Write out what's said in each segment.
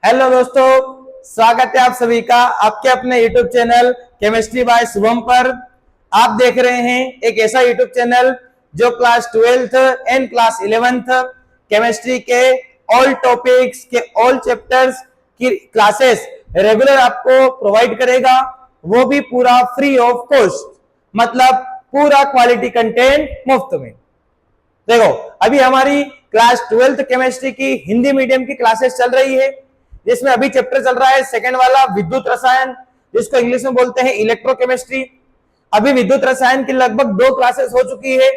Hello दोस्तों, स्वागत है आप सभी का आपके अपने YouTube channel chemistry bye Shubham पर। आप देख रहे हैं एक ऐसा YouTube चैनल जो class 12th and class 11th chemistry के ऑल टॉपिक्स के ऑल चैप्टर्स की क्लासेस रेगुलर आपको प्रोवाइड करेगा, वो भी पूरा फ्री ऑफ कॉस्ट, मतलब पूरा क्वालिटी कंटेंट मुफ्त में। देखो, अभी हमारी क्लास 12th केमिस्ट्री की हिंदी मीडियम की क्लासेस चल रही है, जिसमें अभी चैप्टर चल रहा है सेकंड वाला विद्युत रसायन, जिसको इंग्लिश में बोलते हैं इलेक्ट्रोकेमिस्ट्री। अभी विद्युत रसायन की लगभग 2 क्लासेस हो चुकी है,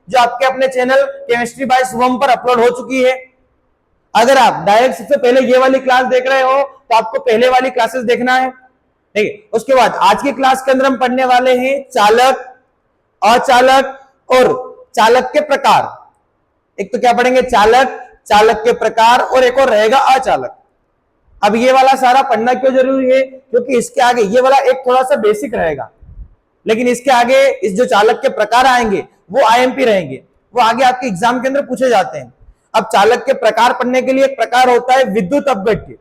जो आपके अपने चैनल केमिस्ट्री बाय शुभम पर अपलोड हो चुकी है। अगर आप डायरेक्ट सबसे पहले ये वाली क्लास देख रहे हो तो आपको पहले वाली क्लासेस देखना है, ठीक है। उसके बाद आज की क्लास के अंदर हम पढ़ने वाले हैं चालक, अचालक और चालक के प्रकार। एक तो क्या पढ़ेंगे, चालक, चालक के प्रकार, और एक और रहेगा अचालक। अब ये वाला सारा पढ़ना क्यों जरूरी है, क्योंकि इसके आगे ये वाला एक थोड़ा सा बेसिक रहेगा, लेकिन इसके आगे इस जो चालक के प्रकार आएंगे वो आईएमपी रहेंगे, वो आगे आपके एग्जाम के अंदर पूछे जाते हैं। अब चालक के प्रकार पढ़ने के लिए एक प्रकार होता है विद्युत अपघट्य,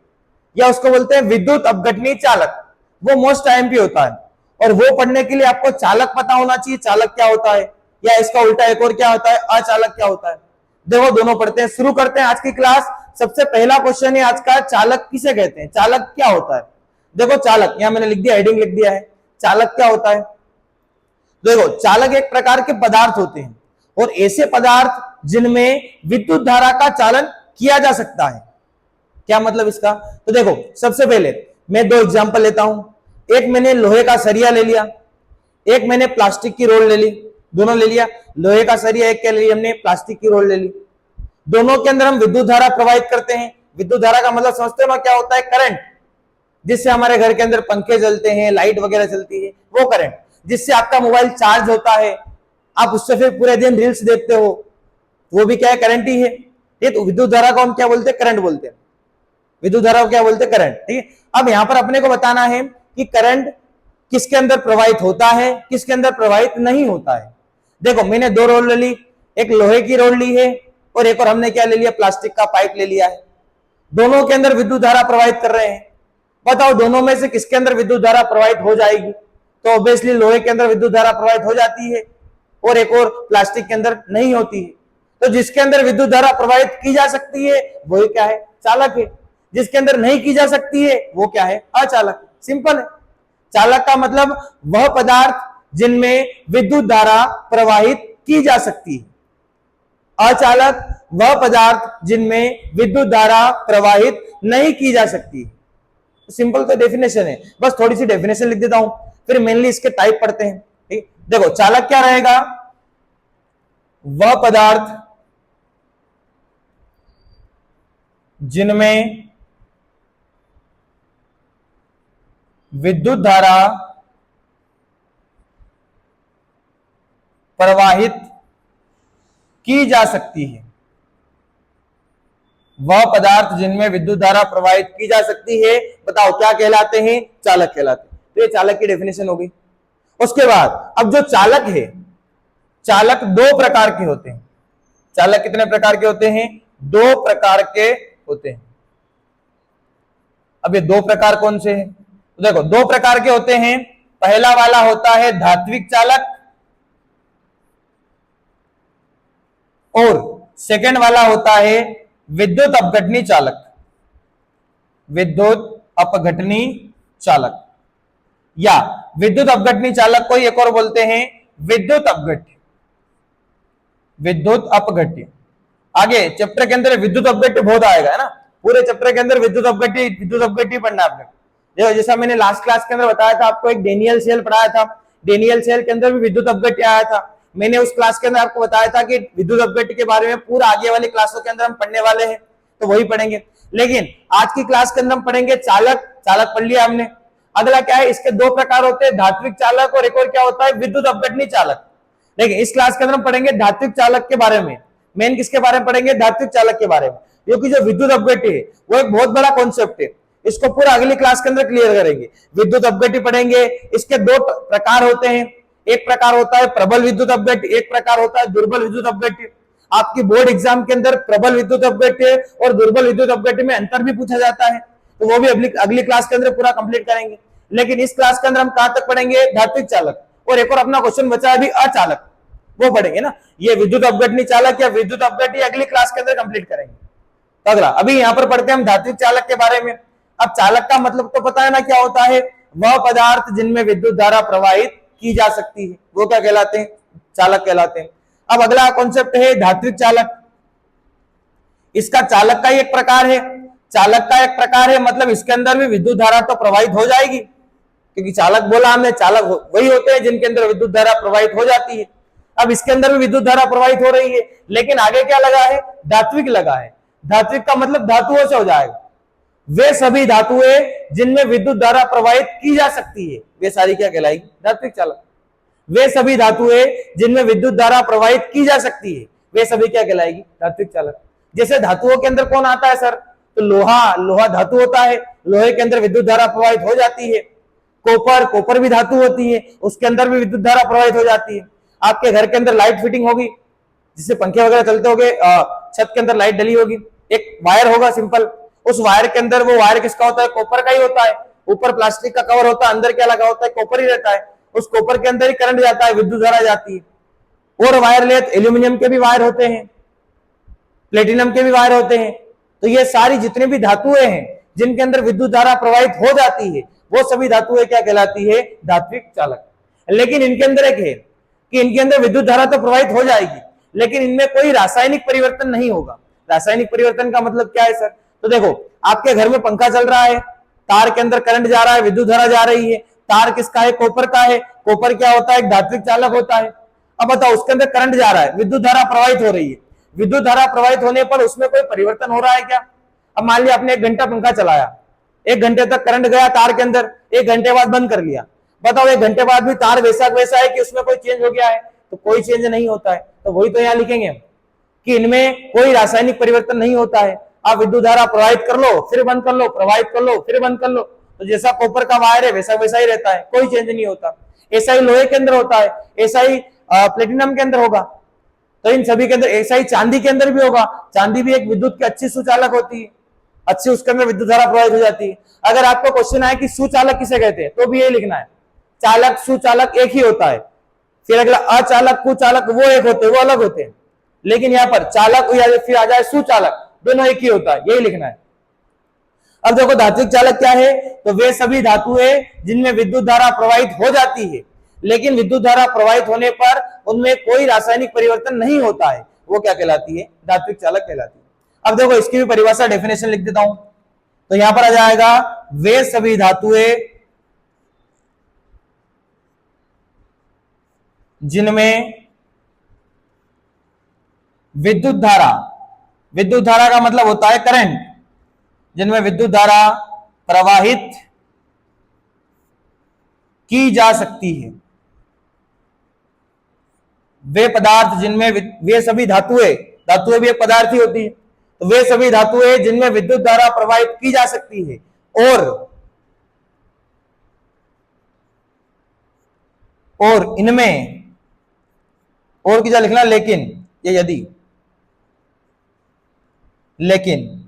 या उसको बोलते हैं विद्युत अपघटनीय चालक, वो मोस्ट आईएमपी होता है। और वो पढ़ने के लिए आपको चालक पता होना चाहिए, चालक क्या होता है, या इसका उल्टा एक और क्या होता है, अचालक क्या होता है। देखो, दोनों पढ़ते हैं। शुरू करते हैं आज की क्लास। सबसे पहला क्वेश्चन है आज का, चालक किसे कहते हैं, चालक क्या होता है। देखो, चालक यहां मैंने लिख दिया, हेडिंग लिख दिया है, चालक क्या होता है। देखो, चालक एक प्रकार के पदार्थ होते हैं, और ऐसे पदार्थ जिनमें विद्युत धारा का चालन किया जा सकता है। क्या मतलब इसका, तो देखो सबसे पहले मैं 2 एग्जांपल लेता हूं। एक मैंने लोहे का सरिया ले लिया, एक मैंने प्लास्टिक की रोल ले ली, दोनों ले लिया। लोहे का सरिया एक क्या ले लिया हमने, प्लास्टिक की रोल ले ली। दोनों के अंदर हम विद्युत धारा प्रवाहित करते हैं। विद्युत धारा का मतलब समझते हो ना, क्या होता है, करंट, जिससे हमारे घर के अंदर पंखे चलते हैं, लाइट वगैरह चलती है, वो करंट। जिससे आपका मोबाइल चार्ज होता है, आप उससे फिर पूरे दिन रील्स देखते हो, वो भी क्या है, करंट ही है। तो विद्युत धारा को हम क्या बोलते हैं, करंट बोलते हैं। विद्युत धारा को क्या बोलते हैं, करंट, ठीक है। अब यहां पर अपने को बताना है कि करंट किसके अंदर प्रवाहित होता है, किसके अंदर प्रवाहित नहीं होता है। देखो, मैंने 2 रोल ले ली, एक लोहे की रोल ली है और एक और हमने क्या ले लिया, प्लास्टिक का पाइप ले लिया है। दोनों के अंदर विद्युत धारा प्रवाहित कर रहे हैं। बताओ दोनों में से किसके अंदर विद्युत धारा प्रवाहित हो जाएगी, तो ऑब्वियसली लोहे के अंदर विद्युत धारा प्रवाहित हो जाती है, और एक और प्लास्टिक के अंदर नहीं होती है। तो जिसके अंदर विद्युत धारा प्रवाहित की जा सकती है वही क्या है, चालक है। जिसके अंदर नहीं की जा सकती है वो क्या है, अचालक। सिंपल है। चालक का मतलब वह पदार्थ जिनमें विद्युत धारा प्रवाहित की जा सकती है। अचालक वह पदार्थ जिनमें विद्युत धारा प्रवाहित नहीं की जा सकती। सिंपल तो डेफिनेशन है, बस थोड़ी सी डेफिनेशन लिख देता हूं, फिर मेनली इसके टाइप पढ़ते हैं, ठीक। देखो, चालक क्या रहेगा, वह पदार्थ जिनमें विद्युत धारा प्रवाहित की जा सकती है। वह पदार्थ जिनमें विद्युत धारा प्रवाहित की जा सकती है, बताओ क्या कहलाते हैं, चालक कहलाते हैं। तो ये चालक की डेफिनेशन होगी। उसके बाद अब जो चालक है, चालक 2 प्रकार के होते हैं। चालक कितने प्रकार के होते हैं, 2 प्रकार के होते हैं। अब ये 2 प्रकार कौन से हैं, तो देखो 2 प्रकार के होते हैं। पहला वाला होता है धात्विक चालक, और सेकंड वाला होता है विद्युत अपघटनीय चालक। विद्युत अपघटनीय चालक, या विद्युत अपघटनीय चालक को एक और बोलते हैं विद्युत अपघट्य। विद्युत अपघट्य आगे चैप्टर के अंदर विद्युत अपघट्य बहुत आएगा, है ना। पूरे चैप्टर के अंदर विद्युत अपघट्य पढ़ना आपने। देखो, जैसा मैंने लास्ट क्लास के अंदर बताया था आपको, एक डेनियल सेल पढ़ाया था। डेनियल सेल के अंदर भी विद्युत अपघट्य आया था। मैंने उस क्लास के अंदर आपको बताया था कि विद्युत अपघट्य के बारे में पूरा आगे वाली क्लासों के अंदर हम पढ़ने वाले हैं, तो वही पढ़ेंगे। लेकिन आज की क्लास के अंदर हम पढ़ेंगे चालक। चालक पढ़ लिया हमने। अगला क्या है, इसके 2 प्रकार होते हैं, धात्विक चालक और एक और क्या होता है, विद्युत अपघटनीय चालक। लेकिन इस क्लास के अंदर हम पढ़ेंगे धात्विक चालक के बारे में। मेन किसके बारे में पढ़ेंगे, धात्विक चालक के बारे में, क्योंकि जो विद्युत अपघट्य है वो एक बहुत बड़ा कॉन्सेप्ट है। इसको पूरा अगली क्लास के अंदर क्लियर करेंगे। विद्युत अपघट्य पढ़ेंगे। इसके 2 प्रकार होते हैं। एक प्रकार होता है प्रबल विद्युत अपघट्य, एक प्रकार होता है दुर्बल विद्युत अपघट्य। आपकी बोर्ड एग्जाम के अंदर प्रबल विद्युत अपघट्य और दुर्बल विद्युत अपघट्य में अंतर भी पूछा जाता है। तो वो भी अगली क्लास के अंदर पूरा कंप्लीट करेंगे। लेकिन इस क्लास के अंदर हम कहां तक पढ़ेंगे? धात्विक चालक, और एक और अपना क्वेश्चन बचा है अभी अचालक, वो पढ़ेंगे ना। ये विद्युत अपघटनी चालक या विद्युत अपघटनी अगली क्लास के अंदर कंप्लीट करेंगे। तो अगला अभी यहां पर पढ़ते हैं हम धात्विक चालक के बारे में। अब चालक का मतलब तो पता है ना क्या होता है? वह पदार्थ जिनमें विद्युत धारा प्रवाहित की जा सकती है वो क्या कहलाते हैं? चालक कहलाते हैं। अब अगला कॉन्सेप्ट है धात्विक चालक। इसका चालक का एक प्रकार है, चालक का एक प्रकार है मतलब इसके अंदर भी विद्युत धारा तो प्रवाहित हो जाएगी, क्योंकि चालक बोला हमने, चालक वही होते हैं जिनके अंदर विद्युत धारा प्रवाहित हो जाती है। अब इसके अंदर भी विद्युत धारा प्रवाहित हो रही है, लेकिन आगे क्या लगा है? धात्विक लगा है। धात्विक का मतलब धातुओं से हो जाएगा। वे सभी धातुएं जिनमें विद्युत धारा प्रवाहित की जा सकती है वे सारी क्या कहलाएगी? धात्विक चालक। वे सभी धातुएं जिनमें विद्युत धारा प्रवाहित की जा सकती है वे सभी क्या कहलाएगी? धात्विक चालक। जैसे धातुओं के अंदर कौन आता है सर? तो लोहा धातु होता है, लोहे के अंदर विद्युत धारा प्रवाहित हो जाती है। कॉपर भी धातु होती है, उसके अंदर भी विद्युत धारा प्रवाहित हो जाती है। आपके घर के अंदर लाइट फिटिंग होगी, जिससे पंखे वगैरह चलते होंगे, छत के अंदर लाइट डली होगी, एक वायर होगा सिंपल, उस वायर के अंदर वो वायर किसका होता है? कॉपर का ही होता है। ऊपर प्लास्टिक का कवर होता है, अंदर क्या लगा होता है? कॉपर ही रहता है। उस कॉपर के अंदर ही करंट जाता है, विद्युत धारा जाती है। और वायरलेस एल्यूमिनियम के भी वायर होते हैं, प्लेटिनम के भी वायर होते हैं। तो ये सारी जितनी भी धातुएं हैं जिनके अंदर विद्युत धारा प्रवाहित हो जाती है वो सभी धातुएं क्या कहलाती है? धात्विक चालक। लेकिन इनके अंदर एक है कि इनके अंदर विद्युत धारा तो प्रवाहित हो जाएगी, लेकिन इनमें कोई रासायनिक परिवर्तन नहीं होगा। रासायनिक परिवर्तन का मतलब क्या है सर? तो देखो, आपके घर में पंखा चल रहा है, तार के अंदर करंट जा रहा है, विद्युत धारा जा रही है। तार किसका है? कॉपर का है। कॉपर क्या होता है? एक धात्विक चालक होता है। अब बताओ, उसके अंदर करंट जा रहा है, विद्युत धारा प्रवाहित हो रही है। विद्युत धारा प्रवाहित होने पर उसमें कोई परिवर्तन हो रहा है क्या? अब मान लिया आपने 1 घंटा पंखा चलाया, 1 घंटे तक करंट गया तार के अंदर, 1 घंटे बाद बंद कर लिया। बताओ 1 घंटे बाद भी तार वैसा वैसा है कि उसमें कोई चेंज हो गया है? तो कोई चेंज नहीं होता है। तो वही तो यहाँ लिखेंगे कि इनमें कोई रासायनिक परिवर्तन नहीं होता है। आप विद्युत धारा प्रवाहित कर लो, फिर बंद कर लो, प्रवाहित कर लो, फिर बंद कर लो, तो जैसा कॉपर का वायर है वैसा वैसा ही रहता है, कोई चेंज नहीं होता। ऐसा ही लोहे के अंदर होता है, ऐसा ही प्लेटिनम के अंदर होगा, तो इन सभी के अंदर ऐसा ही चांदी के अंदर भी होगा। चांदी भी एक विद्युत की अच्छी सुचालक होती है, अच्छी उसके अंदर विद्युत धारा प्रवाहित हो जाती है। अगर आपको क्वेश्चन आए कि सुचालक किसे कहते हैं तो भी यही लिखना है, चालक सुचालक एक ही होता है। फिर अगला अचालक कुचालक वो एक होते हैं, वो अलग होते हैं। लेकिन यहाँ पर चालक या फिर आ जाए सुचालक, दोनों एक ही होता है, यही लिखना है। अब देखो धात्विक चालक क्या है? तो वे सभी धातुएं जिनमें विद्युत धारा प्रवाहित हो जाती है, लेकिन विद्युत धारा प्रवाहित होने पर उनमें कोई रासायनिक परिवर्तन नहीं होता है, वो क्या कहलाती है? धात्विक चालक कहलाती है। अब देखो इसकी भी परिभाषा डेफिनेशन लिख देता हूं। तो यहां पर आ जाएगा, वे सभी धातुएं जिनमें विद्युत धारा का मतलब होता है करंट, जिनमें विद्युत धारा प्रवाहित की जा सकती है, वे पदार्थ जिनमें वे सभी धातुएं भी एक पदार्थ ही होती है, तो वे सभी धातुएं जिनमें विद्युत धारा प्रवाहित की जा सकती है और इनमें, और क्या लिखना? लेकिन, ये यदि, लेकिन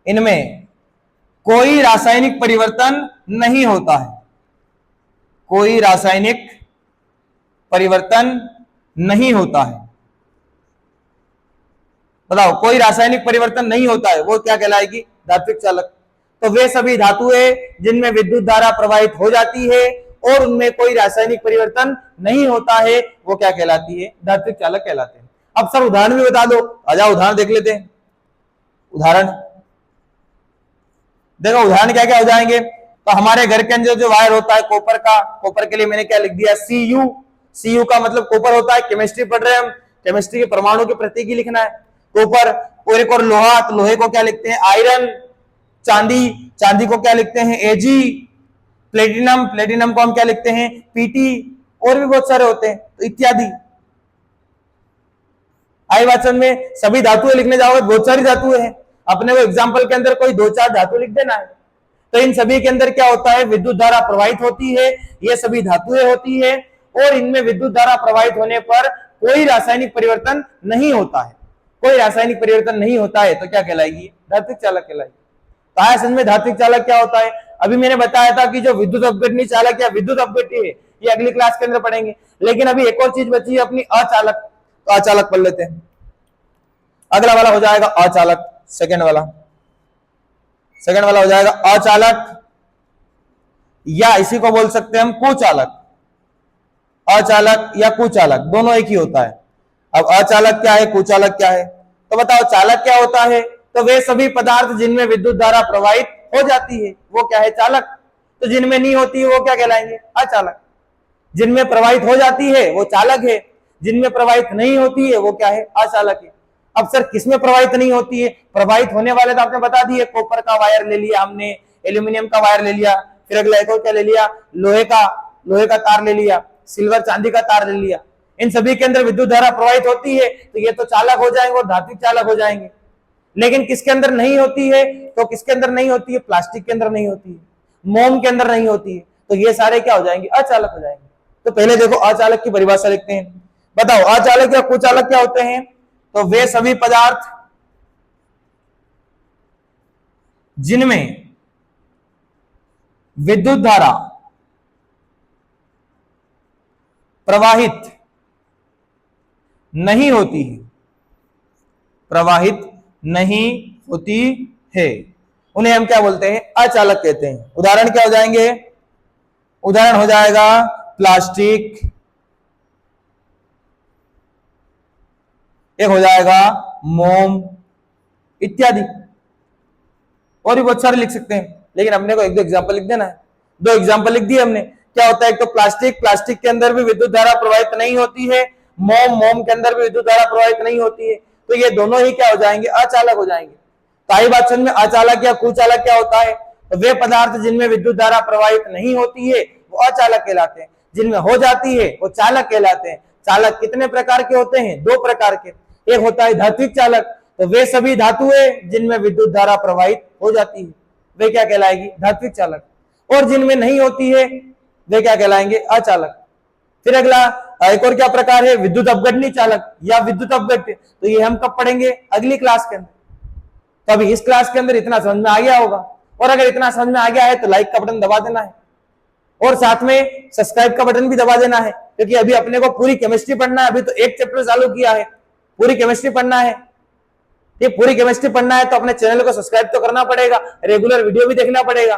इनमें कोई रासायनिक परिवर्तन नहीं होता है, कोई रासायनिक परिवर्तन नहीं होता है। बताओ, कोई रासायनिक परिवर्तन नहीं होता है, वो क्या कहलाएगी? धात्विक चालक। तो वे सभी धातुएं जिनमें विद्युत धारा प्रवाहित हो जाती है और उनमें कोई रासायनिक परिवर्तन नहीं होता है, वो क्या कहलाती है? धात्विक चालक कहलाते हैं। अब सर उदाहरण भी बता दो, आजा उदाहरण देख लेते हैं। उदाहरण देखो, उदाहरण क्या क्या हो जाएंगे? तो हमारे घर के अंदर जो वायर होता है कॉपर का, कॉपर के लिए मैंने क्या लिख दिया? Cu। Cu का मतलब कॉपर होता है, केमिस्ट्री पढ़ रहे हैं हम, केमिस्ट्री के परमाणु के प्रतीक ही लिखना है, कॉपर। और एक और लोहा, तो लोहे को क्या लिखते हैं? आयरन। चांदी को क्या लिखते हैं? Ag। प्लेटिनम को हम क्या लिखते हैं? Pt। और भी बहुत सारे होते हैं, तो इत्यादि। आई वाचन में सभी धातुएं लिखने जाओगे, बहुत सारी धातुएं हैं, अपने को एग्जाम्पल के अंदर कोई 2-4 धातु लिख देना है। तो इन सभी के अंदर क्या होता है? विद्युत धारा प्रवाहित होती है, ये सभी धातुएं होती है, और इनमें विद्युत धारा प्रवाहित होने पर कोई रासायनिक परिवर्तन नहीं होता है, कोई रासायनिक परिवर्तन नहीं होता है तो क्या कहलाएगी, धात्विक चालक कहलाएगी। तो आया समझ में धात्विक चालक क्या होता है। अभी मैंने बताया था कि जो विद्युत अपघटनीय चालक या विद्युत अपघट्य है ये अगली क्लास के अंदर पढ़ेंगे, लेकिन अभी एक और चीज बची है अपनी अचालक। तो अचालक पढ़ लेते हैं। अगला वाला हो जाएगा अचालक, सेकंड वाला हो जाएगा अचालक, या इसी को बोल सकते हैं हम कुचालक। अचालक या कुचालक दोनों एक ही होता है। अब अचालक क्या है, कुचालक क्या है, तो बताओ चालक क्या होता है। तो वे सभी पदार्थ जिनमें विद्युत धारा प्रवाहित हो जाती है वो क्या है, चालक। तो जिनमें नहीं होती है वो क्या कहलाएंगे, अचालक। जिनमें प्रवाहित हो जाती है वो चालक है, जिनमें प्रवाहित नहीं होती है वो क्या है, अचालक है। अब सर किसमें प्रवाहित नहीं होती है, प्रवाहित होने वाले तो आपने बता दिए, कॉपर का वायर ले लिया हमने, एल्यूमिनियम का वायर ले लिया, फिर अगला एक और क्या ले लिया, लोहे का तार ले लिया, सिल्वर चांदी का तार ले लिया। इन सभी के अंदर विद्युत धारा प्रवाहित होती है तो ये तो चालक हो जाएंगे और धात्विक चालक हो जाएंगे। लेकिन किसके अंदर नहीं होती है, तो किसके अंदर नहीं होती है, प्लास्टिक के अंदर नहीं होती है, मोम के अंदर नहीं होती है, तो ये सारे क्या हो जाएंगे, अचालक हो जाएंगे। तो पहले देखो अचालक की परिभाषा लिखते हैं। बताओ अचालक या कुचालक क्या होते हैं। तो वे सभी पदार्थ जिनमें विद्युत धारा प्रवाहित नहीं होती है, प्रवाहित नहीं होती है, उन्हें हम क्या बोलते हैं, अचालक कहते हैं। उदाहरण क्या हो जाएंगे, उदाहरण हो जाएगा प्लास्टिक, एक हो जाएगा मोम इत्यादि, और भी बहुत सारे लिख सकते हैं, लेकिन हमने को एक दो एग्जांपल लिख देना है। दो एग्जांपल लिख दिए हमने। क्या होता है, एक तो प्लास्टिक के अंदर भी विद्युत धारा प्रवाहित नहीं होती है, मोम के अंदर भी विद्युत धारा प्रवाहित नहीं होती है, तो ये दोनों ही क्या हो जाएंगे, अचालक हो जाएंगे। तो आई बात समझ में, अचालक या कुचालक क्या होता है। तो वे पदार्थ जिनमें विद्युत धारा प्रवाहित नहीं होती है वो अचालक कहलाते हैं, जिनमें हो जाती है वो चालक कहलाते हैं। चालक कितने प्रकार के होते हैं, दो प्रकार के। एक होता है धात्विक चालक, तो वे सभी धातुएं जिनमें विद्युत धारा प्रवाहित हो जाती है वे क्या कहलाएगी, धात्विक चालक। और जिनमें नहीं होती है वे क्या कहलाएंगे, अचालक। फिर अगला एक और क्या प्रकार है, विद्युत अपघटनीय चालक या विद्युत अपघट्य। तो ये हम कब पढ़ेंगे, अगली क्लास के अंदर। तो अभी इस क्लास के अंदर इतना समझ में आ गया होगा, और अगर इतना समझ में आ गया है तो लाइक का बटन दबा देना है, और साथ में सब्सक्राइब का बटन भी दबा देना है, क्योंकि अभी अपने को पूरी केमिस्ट्री पढ़ना है। अभी तो एक चैप्टर चालू किया है, पूरी केमिस्ट्री पढ़ना है। ये पूरी केमिस्ट्री पढ़ना है तो अपने चैनल को सब्सक्राइब तो करना पड़ेगा, रेगुलर वीडियो भी देखना पड़ेगा,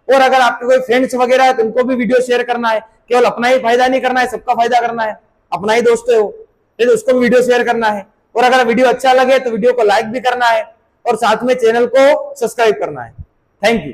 और अगर आपके कोई फ्रेंड्स वगैरह है तो उनको भी वीडियो शेयर करना है। केवल अपना ही फायदा नहीं करना है, सबका फायदा करना है। अपना ही दोस्त है वो, तो उसको भी वीडियो शेयर करना है। और अगर वीडियो अच्छा लगे तो वीडियो को लाइक भी करना है, और साथ में चैनल को सब्सक्राइब करना है। Thank you.